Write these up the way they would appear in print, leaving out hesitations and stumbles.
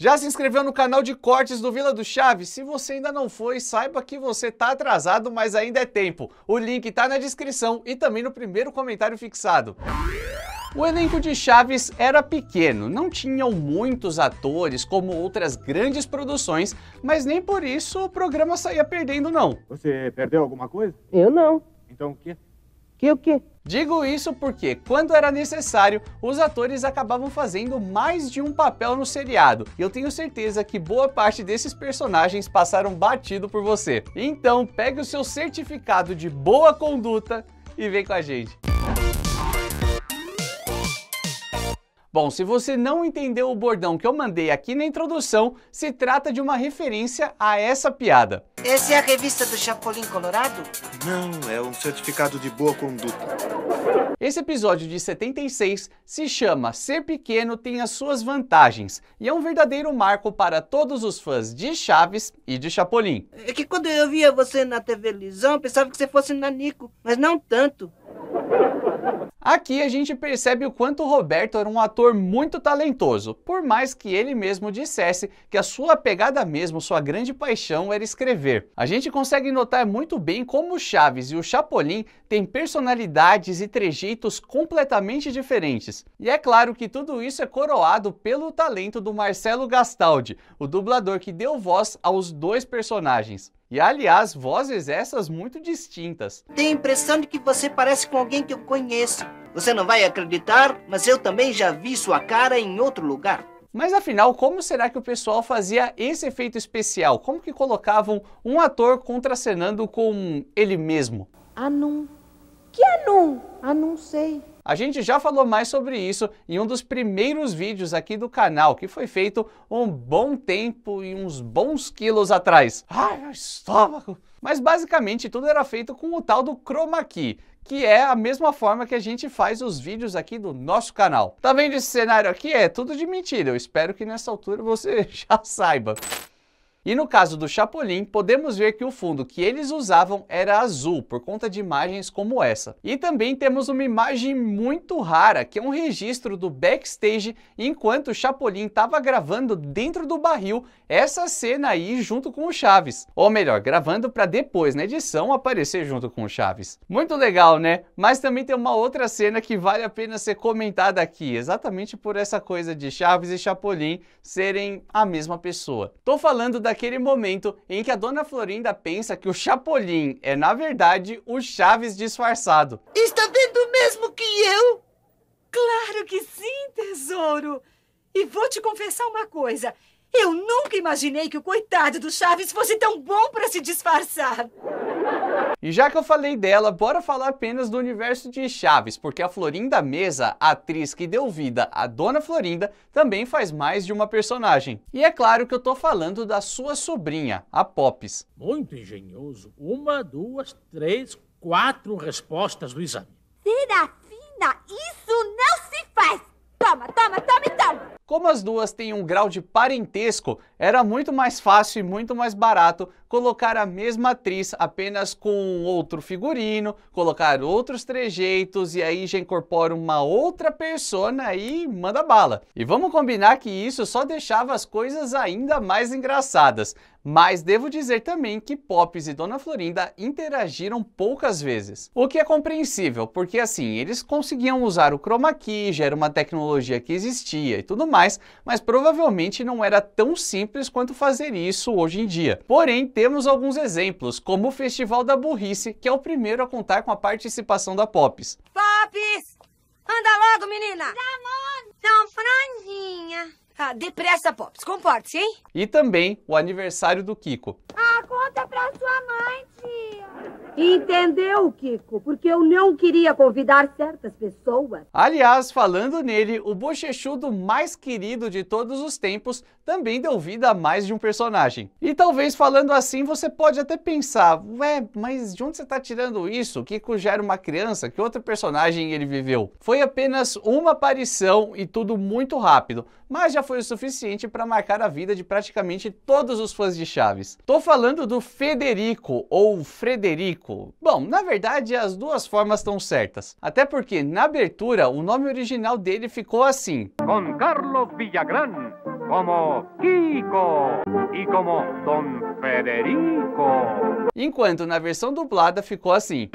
Já se inscreveu no canal de cortes do Vila do Chaves? Se você ainda não foi, saiba que você tá atrasado, mas ainda é tempo. O link tá na descrição e também no primeiro comentário fixado. O elenco de Chaves era pequeno, não tinham muitos atores como outras grandes produções, mas nem por isso o programa saía perdendo não. Você perdeu alguma coisa? Eu não. Então o quê? Que o quê? Digo isso porque, quando era necessário, os atores acabavam fazendo mais de um papel no seriado, e eu tenho certeza que boa parte desses personagens passaram batido por você. Então, pegue o seu certificado de boa conduta e vem com a gente. Bom, se você não entendeu o bordão que eu mandei aqui na introdução, se trata de uma referência a essa piada. Essa é a revista do Chapolin Colorado? Não, é um certificado de boa conduta. Esse episódio de 76 se chama Ser Pequeno Tem as Suas Vantagens e é um verdadeiro marco para todos os fãs de Chaves e de Chapolin. É que quando eu via você na televisão, eu pensava que você fosse nanico, mas não tanto. Aqui a gente percebe o quanto o Roberto era um ator muito talentoso, por mais que ele mesmo dissesse que a sua pegada mesmo, sua grande paixão era escrever. A gente consegue notar muito bem como o Chaves e o Chapolin têm personalidades e trejeitos completamente diferentes. E é claro que tudo isso é coroado pelo talento do Marcelo Gastaldi, o dublador que deu voz aos dois personagens. E aliás, vozes essas muito distintas. Tenho a impressão de que você parece com alguém que eu conheço. Você não vai acreditar, mas eu também já vi sua cara em outro lugar. Mas afinal, como será que o pessoal fazia esse efeito especial? Como que colocavam um ator contracenando com ele mesmo? Anum. Que anum? Não sei. A gente já falou mais sobre isso em um dos primeiros vídeos aqui do canal, que foi feito um bom tempo e uns bons quilos atrás. Ai, meu estômago! Mas basicamente tudo era feito com o tal do Chroma Key, que é a mesma forma que a gente faz os vídeos aqui do nosso canal. Tá vendo esse cenário aqui? É tudo de mentira, eu espero que nessa altura você já saiba. E no caso do Chapolin, podemos ver que o fundo que eles usavam era azul, por conta de imagens como essa. E também temos uma imagem muito rara, que é um registro do backstage, enquanto o Chapolin estava gravando dentro do barril essa cena aí junto com o Chaves. Ou melhor, gravando para depois, na edição, aparecer junto com o Chaves. Muito legal, né? Mas também tem uma outra cena que vale a pena ser comentada aqui, exatamente por essa coisa de Chaves e Chapolin serem a mesma pessoa. Tô falando daquele momento em que a Dona Florinda pensa que o Chapolin é, na verdade, o Chaves disfarçado. Está vendo mesmo que eu? Claro que sim, tesouro. E vou te confessar uma coisa. Eu nunca imaginei que o coitado do Chaves fosse tão bom para se disfarçar. E já que eu falei dela, bora falar apenas do universo de Chaves, porque a Florinda Mesa, a atriz que deu vida à Dona Florinda, também faz mais de uma personagem. E é claro que eu tô falando da sua sobrinha, a Pops. Muito engenhoso. 1, 2, 3, 4 respostas do exame. Serafina, isso não se faz! Toma, toma, toma e toma! Como as duas têm um grau de parentesco, era muito mais fácil e muito mais barato colocar a mesma atriz apenas com outro figurino, colocar outros trejeitos e aí já incorpora uma outra persona e manda bala. E vamos combinar que isso só deixava as coisas ainda mais engraçadas. Mas devo dizer também que Pops e Dona Florinda interagiram poucas vezes. O que é compreensível, porque assim, eles conseguiam usar o Chroma Key, já era uma tecnologia que existia e tudo mais, mas provavelmente não era tão simples quanto fazer isso hoje em dia. Porém, temos alguns exemplos, como o Festival da Burrice, que é o primeiro a contar com a participação da Pops. Pops! Anda logo, menina! Tão franzinha. Ah, depressa, Pops. Comporte-se, hein? E também o aniversário do Kiko. Ah, conta pra sua mãe, tia. Entendeu, Kiko? Porque eu não queria convidar certas pessoas. Aliás, falando nele, o bochechudo mais querido de todos os tempos também deu vida a mais de um personagem. E talvez falando assim você pode até pensar, ué, mas de onde você tá tirando isso? O Kiko já era uma criança, que outro personagem ele viveu? Foi apenas uma aparição e tudo muito rápido, mas já foi o suficiente para marcar a vida de praticamente todos os fãs de Chaves. Tô falando do Federico, ou Frederico. Bom, na verdade as duas formas estão certas. Até porque na abertura o nome original dele ficou assim. Com Carlos Villagrán, como Kiko e como Don Federico. Enquanto na versão dublada ficou assim.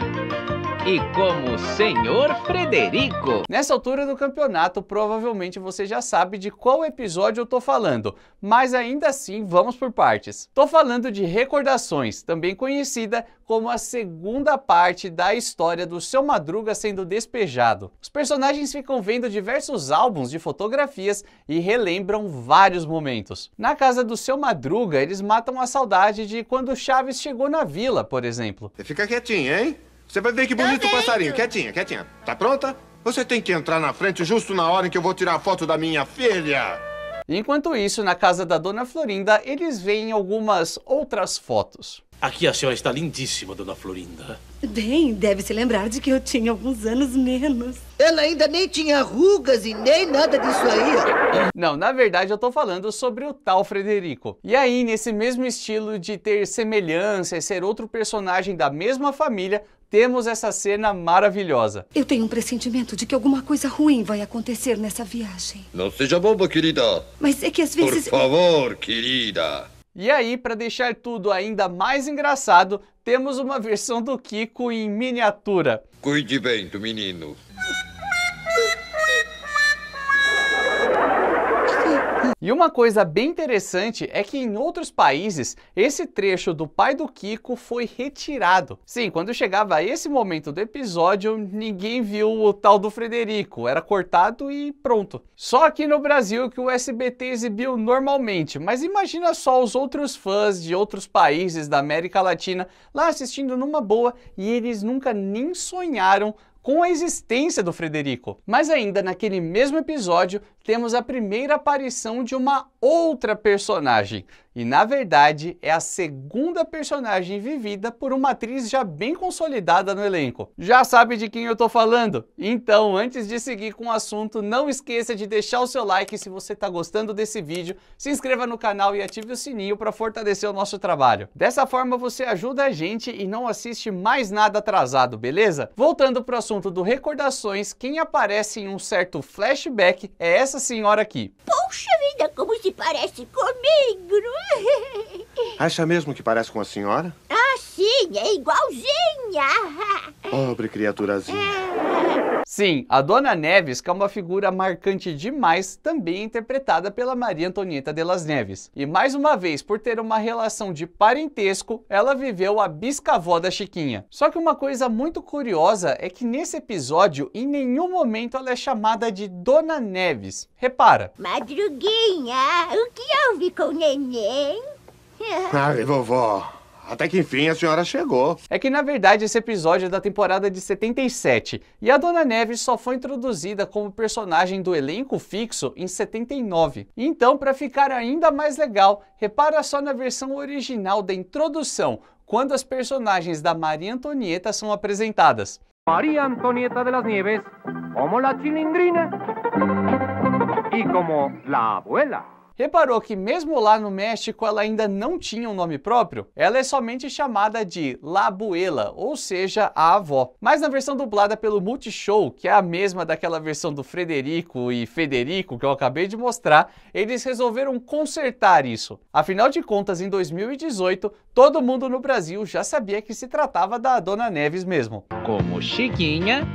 E como Senhor Frederico. Nessa altura do campeonato, provavelmente você já sabe de qual episódio eu tô falando, mas ainda assim vamos por partes. Tô falando de Recordações, também conhecida como a segunda parte da história do Seu Madruga sendo despejado. Os personagens ficam vendo diversos álbuns de fotografias e relembram vários momentos. Na casa do Seu Madruga, eles matam a saudade de quando Chaves chegou na vila, por exemplo. Você fica quietinha, hein? Você vai ver que bonito passarinho. Quietinha, quietinha. Tá pronta? Você tem que entrar na frente justo na hora em que eu vou tirar a foto da minha filha. Enquanto isso, na casa da Dona Florinda, eles veem algumas outras fotos. Aqui a senhora está lindíssima, Dona Florinda. Bem, deve se lembrar de que eu tinha alguns anos menos. Ela ainda nem tinha rugas e nem nada disso aí, ó. Não, na verdade eu tô falando sobre o tal Frederico. E aí, nesse mesmo estilo de ter semelhança e ser outro personagem da mesma família, temos essa cena maravilhosa. Eu tenho um pressentimento de que alguma coisa ruim vai acontecer nessa viagem. Não seja boba, querida. Mas é que às vezes... Por favor, querida. E aí, para deixar tudo ainda mais engraçado, temos uma versão do Kiko em miniatura. Cuide bem do menino. E uma coisa bem interessante é que em outros países, esse trecho do pai do Kiko foi retirado. Sim, quando chegava esse momento do episódio, ninguém viu o tal do Frederico, era cortado e pronto. Só aqui no Brasil que o SBT exibiu normalmente, mas imagina só os outros fãs de outros países da América Latina lá assistindo numa boa e eles nunca nem sonharam com a existência do Frederico. Mas ainda naquele mesmo episódio, temos a primeira aparição de uma outra personagem. E na verdade, é a segunda personagem vivida por uma atriz já bem consolidada no elenco. Já sabe de quem eu tô falando? Então, antes de seguir com o assunto, não esqueça de deixar o seu like se você tá gostando desse vídeo, se inscreva no canal e ative o sininho para fortalecer o nosso trabalho. Dessa forma, você ajuda a gente e não assiste mais nada atrasado, beleza? Voltando pro assunto do Recordações, quem aparece em um certo flashback é essa senhora aqui. Puxa vida, como se parece comigo, não é? Acha mesmo que parece com a senhora? Ah, sim, é igualzinha. Pobre criaturazinha. Sim, a Dona Neves, que é uma figura marcante demais, também é interpretada pela Maria Antonieta de las Neves. E mais uma vez, por ter uma relação de parentesco, ela viveu a bisavó da Chiquinha. Só que uma coisa muito curiosa é que nesse episódio, em nenhum momento ela é chamada de Dona Neves. Repara. Madruguinha, o que houve com o neném? Ai, vovó. Até que enfim a senhora chegou. É que na verdade esse episódio é da temporada de 77 e a Dona Neves só foi introduzida como personagem do elenco fixo em 79. Então, para ficar ainda mais legal, repara só na versão original da introdução, quando as personagens da Maria Antonieta são apresentadas. María Antonieta de las Nieves, como la Chilindrina y como la abuela. Reparou que mesmo lá no México ela ainda não tinha um nome próprio? Ela é somente chamada de La Abuela, ou seja, a avó. Mas na versão dublada pelo Multishow, que é a mesma daquela versão do Frederico e Federico que eu acabei de mostrar, eles resolveram consertar isso. Afinal de contas, em 2018, todo mundo no Brasil já sabia que se tratava da Dona Neves mesmo. Como Chiquinha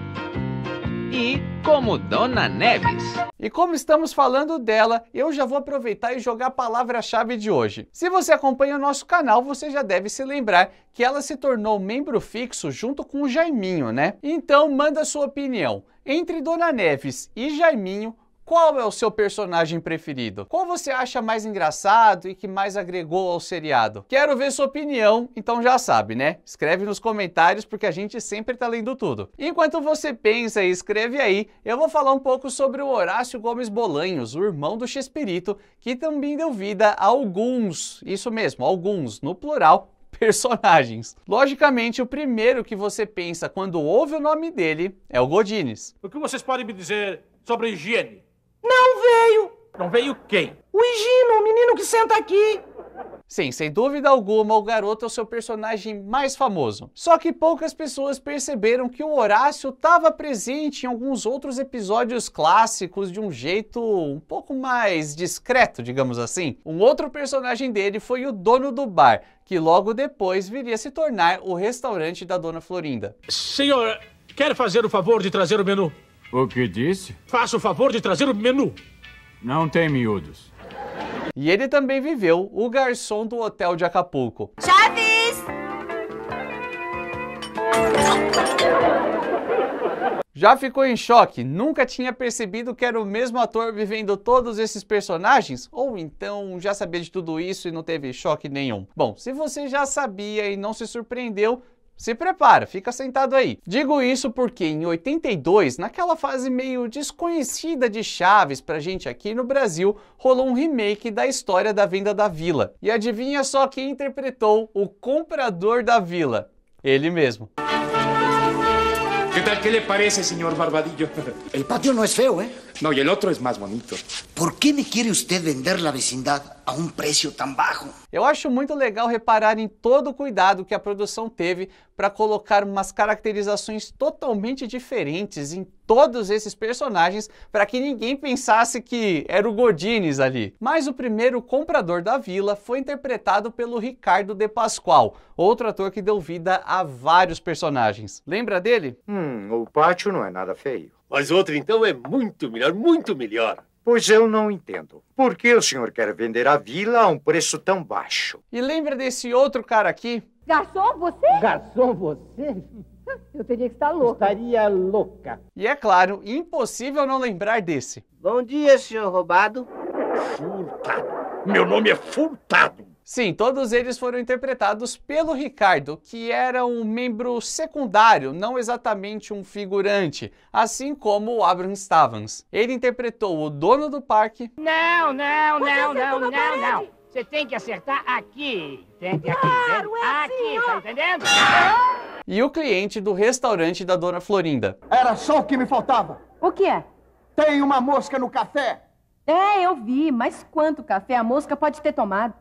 e como Dona Neves. E como estamos falando dela, eu já vou aproveitar e jogar a palavra-chave de hoje. Se você acompanha o nosso canal, você já deve se lembrar que ela se tornou membro fixo junto com o Jaiminho, né? Então manda sua opinião. Entre Dona Neves e Jaiminho, qual é o seu personagem preferido? Qual você acha mais engraçado e que mais agregou ao seriado? Quero ver sua opinião, então já sabe, né? Escreve nos comentários porque a gente sempre tá lendo tudo. Enquanto você pensa e escreve aí, eu vou falar um pouco sobre o Horácio Gomes Bolanhos, o irmão do Chespirito, que também deu vida a alguns, isso mesmo, alguns, no plural, personagens. Logicamente, o primeiro que você pensa quando ouve o nome dele é o Godines. O que vocês podem me dizer sobre a higiene? Não veio. Não veio quem? O Higino, o menino que senta aqui. Sim, sem dúvida alguma, o garoto é o seu personagem mais famoso. Só que poucas pessoas perceberam que o Horácio estava presente em alguns outros episódios clássicos de um jeito um pouco mais discreto, digamos assim. Um outro personagem dele foi o dono do bar, que logo depois viria a se tornar o restaurante da Dona Florinda. Senhor, quer fazer o favor de trazer o menu? O que disse? Faça o favor de trazer o menu. Não tem miúdos. E ele também viveu o garçom do hotel de Acapulco. Chaves! Já ficou em choque? Nunca tinha percebido que era o mesmo ator vivendo todos esses personagens? Ou então já sabia de tudo isso e não teve choque nenhum? Bom, se você já sabia e não se surpreendeu, se prepara, fica sentado aí. Digo isso porque em 82, naquela fase meio desconhecida de Chaves pra gente aqui no Brasil, rolou um remake da história da Venda da Vila. E adivinha só quem interpretou o comprador da vila? Ele mesmo. ¿Qué tal? ¿Qué le parece, señor Barbadillo? El patio no es feo, ¿eh? No, y el otro es más bonito. ¿Por qué me quiere usted vender la vecindad a un precio tan bajo? Eu acho muito legal reparar em todo o cuidado que a produção teve para colocar umas caracterizações totalmente diferentes em todos esses personagens para que ninguém pensasse que era o Godines ali. Mas o primeiro comprador da vila foi interpretado pelo Ricardo de Pascoal, outro ator que deu vida a vários personagens. Lembra dele? O pátio não é nada feio. Mas outro então é muito melhor, muito melhor. Pois eu não entendo. Por que o senhor quer vender a vila a um preço tão baixo? E lembra desse outro cara aqui? Garçom, você? Garçom, você? Eu teria que estar louca. Estaria louca. E é claro, impossível não lembrar desse. Bom dia, senhor roubado. Furtado. Meu nome é Furtado. Sim, todos eles foram interpretados pelo Ricardo, que era um membro secundário, não exatamente um figurante, assim como o Abraham Stavans. Ele interpretou o dono do parque. Não. Você tem que acertar aqui. Tente aqui. Claro, aqui, tá entendendo? E o cliente do restaurante da Dona Florinda. Era só o que me faltava. O que é? Tem uma mosca no café. É, eu vi, mas quanto café a mosca pode ter tomado?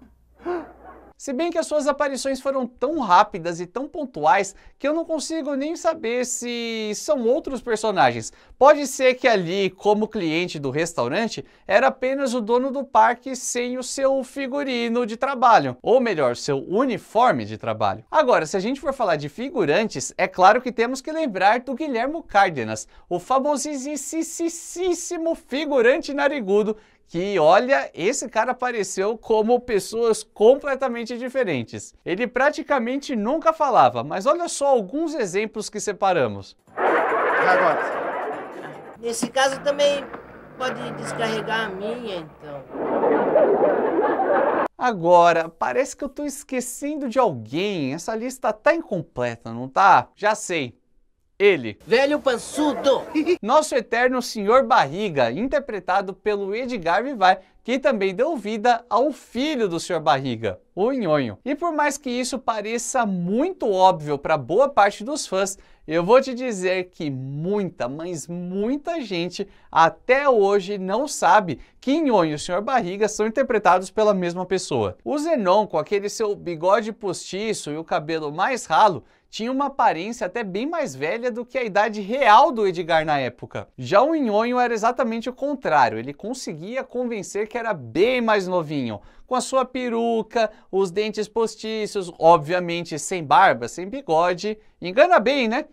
Se bem que as suas aparições foram tão rápidas e tão pontuais que eu não consigo nem saber se são outros personagens. Pode ser que ali, como cliente do restaurante, era apenas o dono do parque sem o seu figurino de trabalho. Ou melhor, seu uniforme de trabalho. Agora, se a gente for falar de figurantes, é claro que temos que lembrar do Guilherme Cárdenas, o famosíssimo figurante narigudo, que, olha, esse cara apareceu como pessoas completamente diferentes. Ele praticamente nunca falava, mas olha só alguns exemplos que separamos. Agora. Nesse caso também pode descarregar a minha, então. Agora, parece que eu tô esquecendo de alguém. Essa lista tá incompleta, não tá? Já sei. Ele. Velho pançudo. Nosso eterno Senhor Barriga, interpretado pelo Edgar Vivar, que também deu vida ao filho do Sr. Barriga, o Nhonho. E por mais que isso pareça muito óbvio para boa parte dos fãs, eu vou te dizer que muita, mas muita gente até hoje não sabe que Nhonho e o Sr. Barriga são interpretados pela mesma pessoa. O Zenon, com aquele seu bigode postiço e o cabelo mais ralo, tinha uma aparência até bem mais velha do que a idade real do Edgar na época. Já o Nhonho era exatamente o contrário, ele conseguia convencer que era bem mais novinho, com a sua peruca, os dentes postiços, obviamente sem barba, sem bigode. Engana bem, né?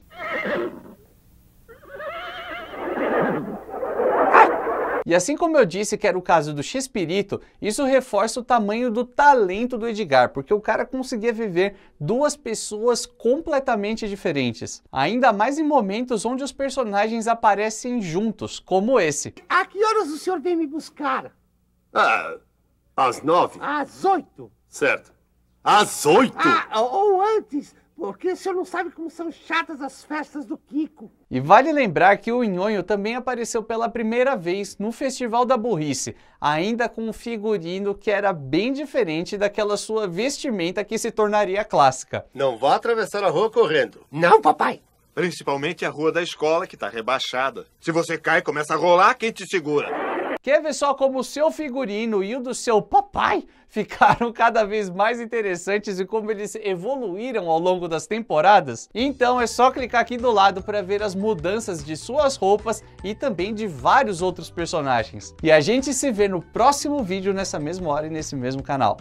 E assim como eu disse que era o caso do Chespirito, isso reforça o tamanho do talento do Edgar, porque o cara conseguia viver duas pessoas completamente diferentes. Ainda mais em momentos onde os personagens aparecem juntos, como esse. A que horas o senhor vem me buscar? Às 9. Às 8. Certo. Às 8? Ou antes, porque o senhor não sabe como são chatas as festas do Kiko. E vale lembrar que o Nhonho também apareceu pela primeira vez no Festival da Burrice, ainda com um figurino que era bem diferente daquela sua vestimenta que se tornaria clássica. Não vá atravessar a rua correndo. Não, papai. Principalmente a rua da escola, que tá rebaixada. Se você cai e começa a rolar, quem te segura? Quer ver só como o seu figurino e o do seu papai ficaram cada vez mais interessantes e como eles evoluíram ao longo das temporadas? Então é só clicar aqui do lado para ver as mudanças de suas roupas e também de vários outros personagens. E a gente se vê no próximo vídeo nessa mesma hora e nesse mesmo canal.